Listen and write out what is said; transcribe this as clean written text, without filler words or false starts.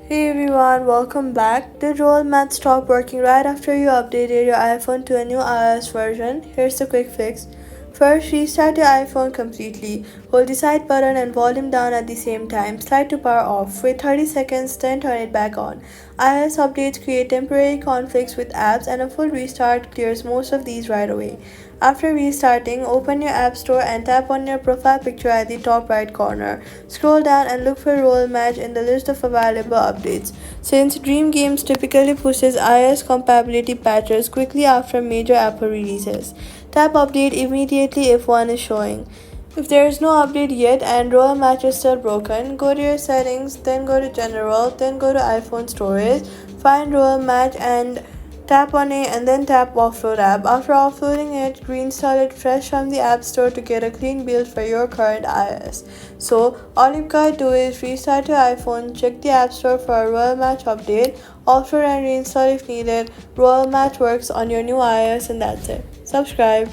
Hey everyone, welcome back. Did roll math stop working right after you updated your iPhone to a new iOS version? Here's the quick fix. First, restart your iPhone completely. Hold the side button and volume down at the same time. Slide to power off. Wait 30 seconds, then turn it back on. iOS updates create temporary conflicts with apps, and a full restart clears most of these right away. After restarting, open your App Store and tap on your profile picture at the top right corner. Scroll down and look for Roll Match in the list of available updates. Since Dream Games typically pushes iOS compatibility patches quickly after major Apple releases, tap Update immediately if one is showing. If there is no update yet and Roll Match is still broken, go to your settings, then go to General, then go to iPhone Storage, find Roll Match and tap on it and then tap offload app. After offloading it, reinstall it fresh from the app store to get a clean build for your current iOS. So all you've got to do is restart your iPhone, check the app store for a Royal Match update, offload and reinstall if needed. Royal Match works on your new iOS and that's it. Subscribe.